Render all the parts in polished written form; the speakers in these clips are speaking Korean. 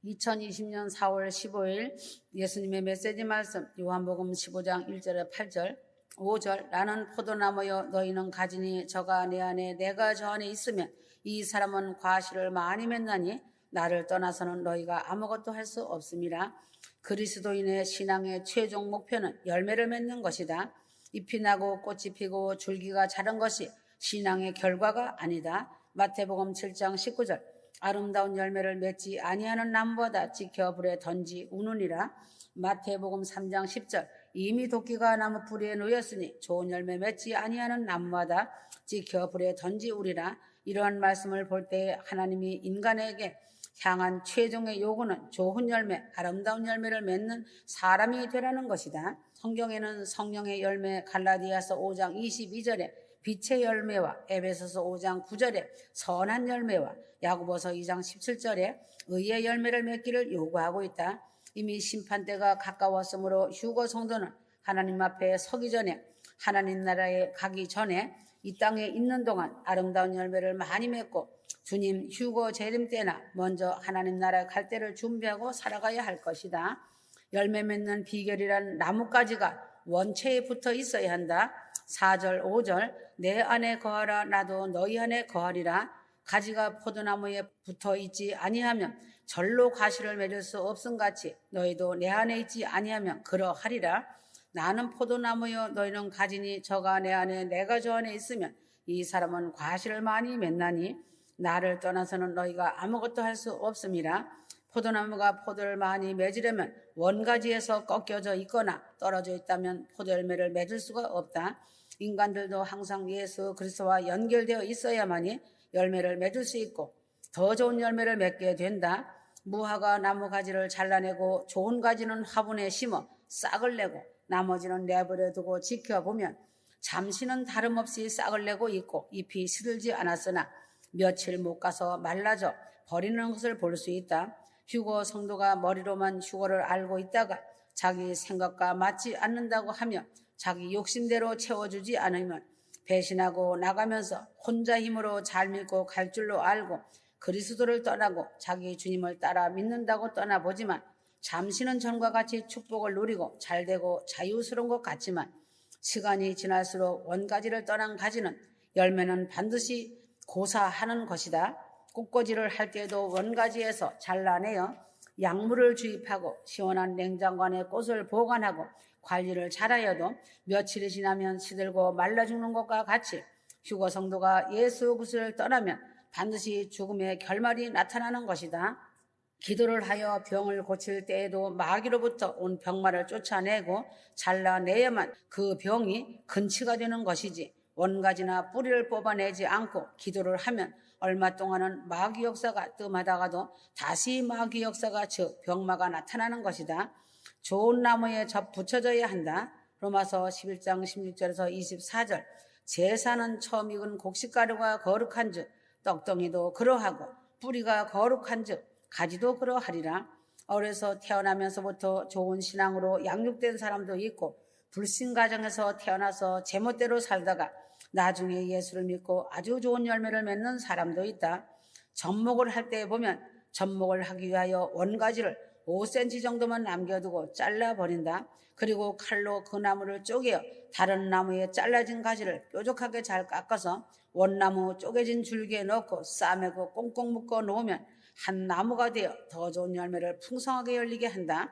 2020년 4월 15일 예수님의 메시지 말씀 요한복음 15장 1절에 8절 5절 나는 포도나무여 너희는 가지니 저가 내 안에 내가 저 안에 있으면 이 사람은 과실을 많이 맺나니 나를 떠나서는 너희가 아무것도 할 수 없음이라. 그리스도인의 신앙의 최종 목표는 열매를 맺는 것이다. 잎이 나고 꽃이 피고 줄기가 자란 것이 신앙의 결과가 아니다. 마태복음 7장 19절 아름다운 열매를 맺지 아니하는 나무보다 지켜 불에 던지 우느니라. 마태복음 3장 10절 이미 도끼가 나무 뿌리에 놓였으니 좋은 열매 맺지 아니하는 나무마다 지켜 불에 던지우리라. 이러한 말씀을 볼 때 하나님이 인간에게 향한 최종의 요구는 좋은 열매, 아름다운 열매를 맺는 사람이 되라는 것이다. 성경에는 성령의 열매 갈라디아서 5장 22절에 빛의 열매와 에베소서 5장 9절에 선한 열매와 야고보서 2장 17절에 의의 열매를 맺기를 요구하고 있다. 이미 심판때가 가까웠으므로 휴거 성도는 하나님 앞에 서기 전에, 하나님 나라에 가기 전에 이 땅에 있는 동안 아름다운 열매를 많이 맺고 주님 휴거 재림 때나 먼저 하나님 나라에 갈 때를 준비하고 살아가야 할 것이다. 열매 맺는 비결이란 나뭇가지가 원체에 붙어 있어야 한다. 4절 5절 내 안에 거하라 나도 너희 안에 거하리라. 가지가 포도나무에 붙어 있지 아니하면 절로 가시를 맺을 수 없음같이 너희도 내 안에 있지 아니하면 그러하리라. 나는 포도나무여 너희는 가지니 저가 내 안에 내가 저 안에 있으면 이 사람은 과실을 많이 맺나니 나를 떠나서는 너희가 아무것도 할 수 없음이라. 포도나무가 포도를 많이 맺으려면 원가지에서 꺾여져 있거나 떨어져 있다면 포도 열매를 맺을 수가 없다. 인간들도 항상 예수 그리스도와 연결되어 있어야만이 열매를 맺을 수 있고 더 좋은 열매를 맺게 된다. 무화과 나무 가지를 잘라내고 좋은 가지는 화분에 심어 싹을 내고 나머지는 내버려 두고 지켜보면 잠시는 다름없이 싹을 내고 있고 잎이 시들지 않았으나 며칠 못 가서 말라져 버리는 것을 볼 수 있다. 휴거 성도가 머리로만 휴거를 알고 있다가 자기 생각과 맞지 않는다고 하며 자기 욕심대로 채워주지 않으면 배신하고 나가면서 혼자 힘으로 잘 믿고 갈 줄로 알고 그리스도를 떠나고 자기 주님을 따라 믿는다고 떠나보지만 잠시는 전과 같이 축복을 누리고 잘되고 자유스러운 것 같지만 시간이 지날수록 원가지를 떠난 가지는 열매는 반드시 고사하는 것이다. 꽃꽂이를 할 때에도 원가지에서 잘라내어 약물을 주입하고 시원한 냉장고 안에 꽃을 보관하고 관리를 잘하여도 며칠이 지나면 시들고 말라 죽는 것과 같이 휴거 성도가 예수 그리스도를 떠나면 반드시 죽음의 결말이 나타나는 것이다. 기도를 하여 병을 고칠 때에도 마귀로부터 온 병마를 쫓아내고 잘라내야만 그 병이 근치가 되는 것이지 원가지나 뿌리를 뽑아내지 않고 기도를 하면 얼마 동안은 마귀 역사가 뜸하다가도 다시 마귀 역사가 즉 병마가 나타나는 것이다. 좋은 나무에 접 붙여져야 한다. 로마서 11장 16절에서 24절 제사는 처음 익은 곡식가루가 거룩한 즉 떡덩이도 그러하고 뿌리가 거룩한 즉 가지도 그러하리라. 어려서 태어나면서부터 좋은 신앙으로 양육된 사람도 있고 불신 가정에서 태어나서 제멋대로 살다가 나중에 예수를 믿고 아주 좋은 열매를 맺는 사람도 있다. 접목을 할 때 보면 접목을 하기 위하여 원가지를 5cm 정도만 남겨두고 잘라버린다. 그리고 칼로 그 나무를 쪼개어 다른 나무에 잘라진 가지를 뾰족하게 잘 깎아서 원나무 쪼개진 줄기에 넣고 싸매고 꽁꽁 묶어 놓으면 한 나무가 되어 더 좋은 열매를 풍성하게 열리게 한다.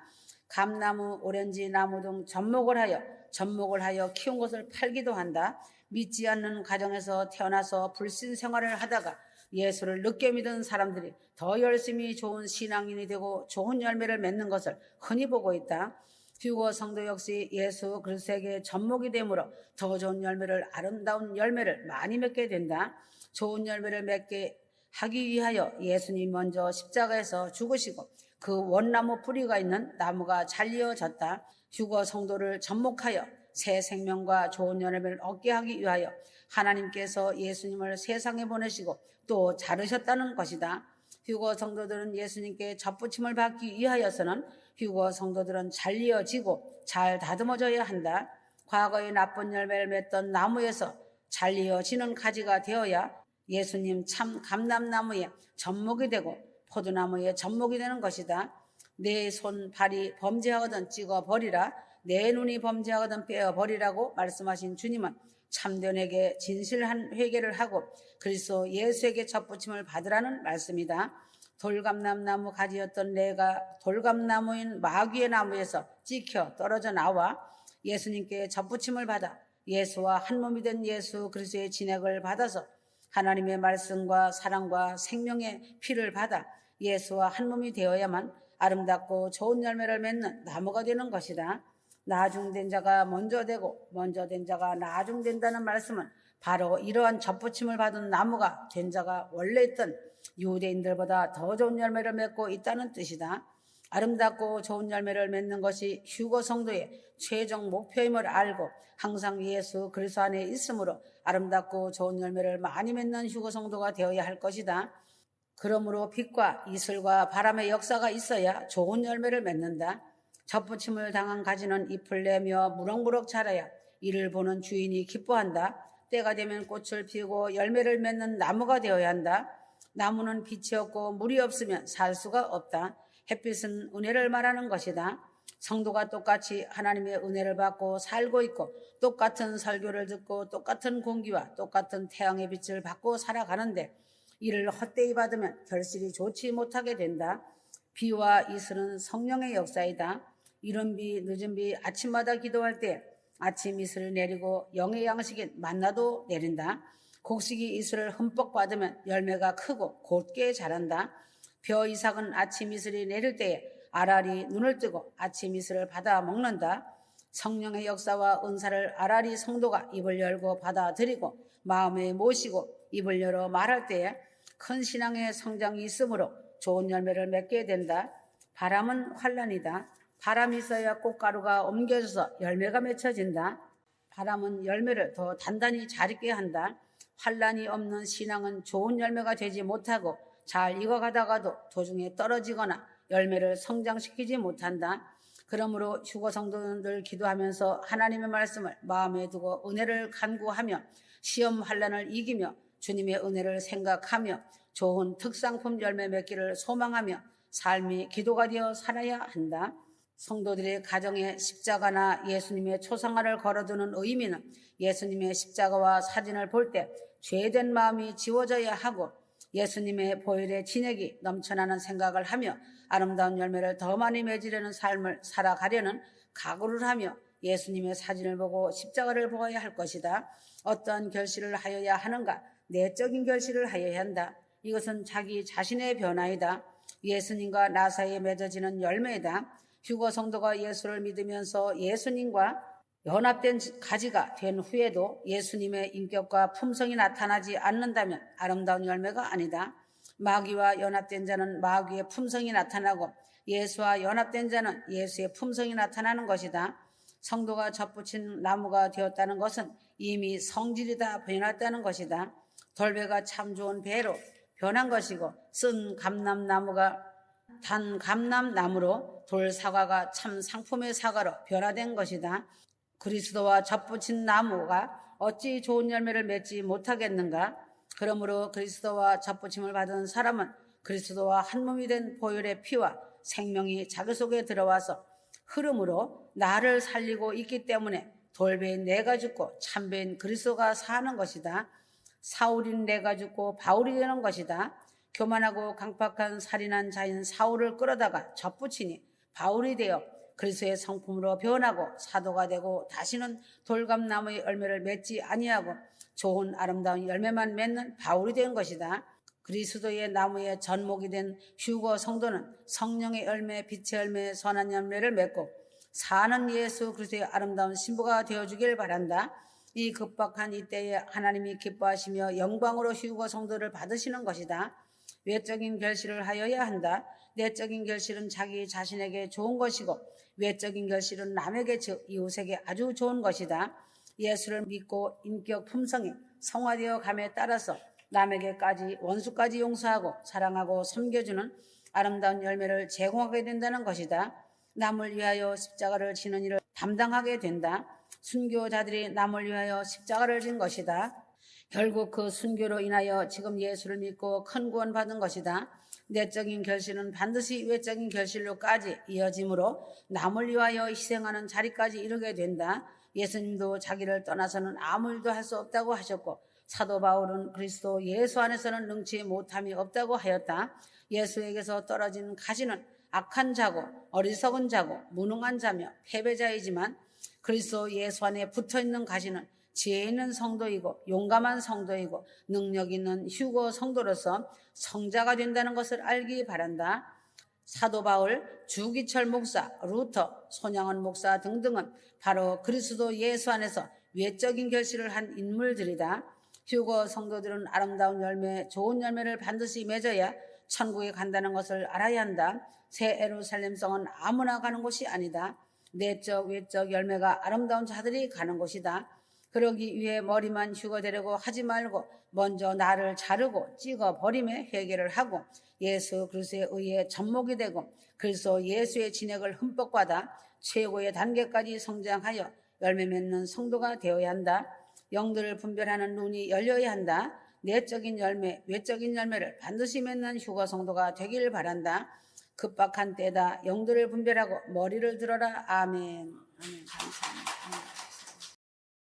감나무, 오렌지 나무 등 접목을 하여 키운 것을 팔기도 한다. 믿지 않는 가정에서 태어나서 불신 생활을 하다가 예수를 늦게 믿은 사람들이 더 열심히 좋은 신앙인이 되고 좋은 열매를 맺는 것을 흔히 보고 있다. 휴거 성도 역시 예수 그리스도에게 접목이 되므로 더 좋은 열매를 아름다운 열매를 많이 맺게 된다. 좋은 열매를 맺게 하기 위하여 예수님 먼저 십자가에서 죽으시고 그 원나무 뿌리가 있는 나무가 잘리어졌다. 휴거 성도를 접목하여 새 생명과 좋은 열매를 얻게 하기 위하여 하나님께서 예수님을 세상에 보내시고 또 자르셨다는 것이다. 휴거 성도들은 예수님께 접붙임을 받기 위하여서는 휴거 성도들은 잘리어지고 잘 다듬어져야 한다. 과거에 나쁜 열매를 맺던 나무에서 잘리어지는 가지가 되어야 예수님 참 감람나무에 접목이 되고 포도나무의 젖목이 되는 것이다. 내 손, 발이 범죄하거든 찍어 버리라. 내 눈이 범죄하거든 빼어 버리라고 말씀하신 주님은 참되에게 진실한 회개를 하고 그리스도 예수에게 접붙임을 받으라는 말씀이다. 돌감나무 가지였던 내가 돌감나무인 마귀의 나무에서 찍혀 떨어져 나와 예수님께 접붙임을 받아 예수와 한 몸이 된 예수 그리스도의 진액을 받아서 하나님의 말씀과 사랑과 생명의 피를 받아 예수와 한 몸이 되어야만 아름답고 좋은 열매를 맺는 나무가 되는 것이다. 나중된 자가 먼저 되고 먼저 된 자가 나중된다는 말씀은 바로 이러한 접붙임을 받은 나무가 된 자가 원래 있던 유대인들보다 더 좋은 열매를 맺고 있다는 뜻이다. 아름답고 좋은 열매를 맺는 것이 휴거 성도의 최종 목표임을 알고 항상 예수 그리스도 안에 있으므로 아름답고 좋은 열매를 많이 맺는 휴거 성도가 되어야 할 것이다. 그러므로 빛과 이슬과 바람의 역사가 있어야 좋은 열매를 맺는다. 접붙임을 당한 가지는 잎을 내며 무럭무럭 자라야 이를 보는 주인이 기뻐한다. 때가 되면 꽃을 피우고 열매를 맺는 나무가 되어야 한다. 나무는 빛이 없고 물이 없으면 살 수가 없다. 햇빛은 은혜를 말하는 것이다. 성도가 똑같이 하나님의 은혜를 받고 살고 있고 똑같은 설교를 듣고 똑같은 공기와 똑같은 태양의 빛을 받고 살아가는데 이를 헛되이 받으면 결실이 좋지 못하게 된다. 비와 이슬은 성령의 역사이다. 이른 비 늦은 비 아침마다 기도할 때 아침 이슬을 내리고 영의 양식인 만나도 내린다. 곡식이 이슬을 흠뻑 받으면 열매가 크고 곧게 자란다. 벼 이삭은 아침 이슬이 내릴 때에 아랄이 눈을 뜨고 아침 이슬을 받아 먹는다. 성령의 역사와 은사를 아랄이 성도가 입을 열고 받아들이고 마음에 모시고 입을 열어 말할 때에 큰 신앙의 성장이 있으므로 좋은 열매를 맺게 된다. 바람은 환란이다. 바람이 있어야 꽃가루가 옮겨져서 열매가 맺혀진다. 바람은 열매를 더 단단히 잘 익게 한다. 환란이 없는 신앙은 좋은 열매가 되지 못하고 잘 익어가다가도 도중에 떨어지거나 열매를 성장시키지 못한다. 그러므로 휴거 성도들 기도하면서 하나님의 말씀을 마음에 두고 은혜를 간구하며 시험 환란을 이기며 주님의 은혜를 생각하며 좋은 특상품 열매 맺기를 소망하며 삶이 기도가 되어 살아야 한다. 성도들의 가정에 십자가나 예수님의 초상화를 걸어두는 의미는 예수님의 십자가와 사진을 볼 때 죄된 마음이 지워져야 하고 예수님의 보혈의 진액이 넘쳐나는 생각을 하며 아름다운 열매를 더 많이 맺으려는 삶을 살아가려는 각오를 하며 예수님의 사진을 보고 십자가를 보아야 할 것이다. 어떠한 결실을 하여야 하는가? 내적인 결실을 하여야 한다. 이것은 자기 자신의 변화이다. 예수님과 나 사이에 맺어지는 열매이다. 휴거 성도가 예수를 믿으면서 예수님과 연합된 가지가 된 후에도 예수님의 인격과 품성이 나타나지 않는다면 아름다운 열매가 아니다. 마귀와 연합된 자는 마귀의 품성이 나타나고 예수와 연합된 자는 예수의 품성이 나타나는 것이다. 성도가 접붙인 나무가 되었다는 것은 이미 성질이 다 변했다는 것이다. 돌배가 참 좋은 배로 변한 것이고 쓴 감람나무가 단 감람나무로 돌 사과가 참 상품의 사과로 변화된 것이다. 그리스도와 접붙인 나무가 어찌 좋은 열매를 맺지 못하겠는가? 그러므로 그리스도와 접붙임을 받은 사람은 그리스도와 한 몸이 된 보혈의 피와 생명이 자기 속에 들어와서 흐름으로 나를 살리고 있기 때문에 돌배인 내가 죽고 참배인 그리스도가 사는 것이다. 사울인 내가 죽고 바울이 되는 것이다. 교만하고 강팍한 살인한 자인 사울을 끌어다가 접붙이니 바울이 되어 그리스도의 성품으로 변하고 사도가 되고 다시는 돌감나무의 열매를 맺지 아니하고 좋은 아름다운 열매만 맺는 바울이 된 것이다. 그리스도의 나무의 전목이 된 휴거 성도는 성령의 열매, 빛의 열매, 선한 열매를 맺고 사는 예수 그리스도의 아름다운 신부가 되어주길 바란다. 이 급박한 이때에 하나님이 기뻐하시며 영광으로 휴거 성도를 받으시는 것이다. 외적인 결실을 하여야 한다. 내적인 결실은 자기 자신에게 좋은 것이고 외적인 결실은 남에게 즉 이웃에게 아주 좋은 것이다. 예수를 믿고 인격 품성이 성화되어 감에 따라서 남에게까지 원수까지 용서하고 사랑하고 섬겨주는 아름다운 열매를 제공하게 된다는 것이다. 남을 위하여 십자가를 지는 일을 담당하게 된다. 순교자들이 남을 위하여 십자가를 진 것이다. 결국 그 순교로 인하여 지금 예수를 믿고 큰 구원 받은 것이다. 내적인 결실은 반드시 외적인 결실로까지 이어지므로 남을 위하여 희생하는 자리까지 이르게 된다. 예수님도 자기를 떠나서는 아무 일도 할 수 없다고 하셨고 사도 바울은 그리스도 예수 안에서는 능치 못함이 없다고 하였다. 예수에게서 떨어진 가지는 악한 자고 어리석은 자고 무능한 자며 패배자이지만 그리스도 예수 안에 붙어있는 가지는 지혜 있는 성도이고 용감한 성도이고 능력 있는 휴거 성도로서 성자가 된다는 것을 알기 바란다. 사도 바울, 주기철 목사, 루터, 손양원 목사 등등은 바로 그리스도 예수 안에서 외적인 결실을 한 인물들이다. 휴거 성도들은 아름다운 열매, 좋은 열매를 반드시 맺어야 천국에 간다는 것을 알아야 한다. 새 예루살렘 성은 아무나 가는 곳이 아니다. 내적, 외적 열매가 아름다운 자들이 가는 곳이다. 그러기 위해 머리만 휴거되려고 하지 말고 먼저 나를 자르고 찍어버림에 회개를 하고 예수 그리스도에 의해 접목이 되고 그리스도 예수의 진액을 흠뻑 받아 최고의 단계까지 성장하여 열매 맺는 성도가 되어야 한다. 영들을 분별하는 눈이 열려야 한다. 내적인 열매, 외적인 열매를 반드시 맺는 휴거 성도가 되길 바란다. 급박한 때다. 영들을 분별하고 머리를 들어라. 아멘. 아멘. 감사합니다.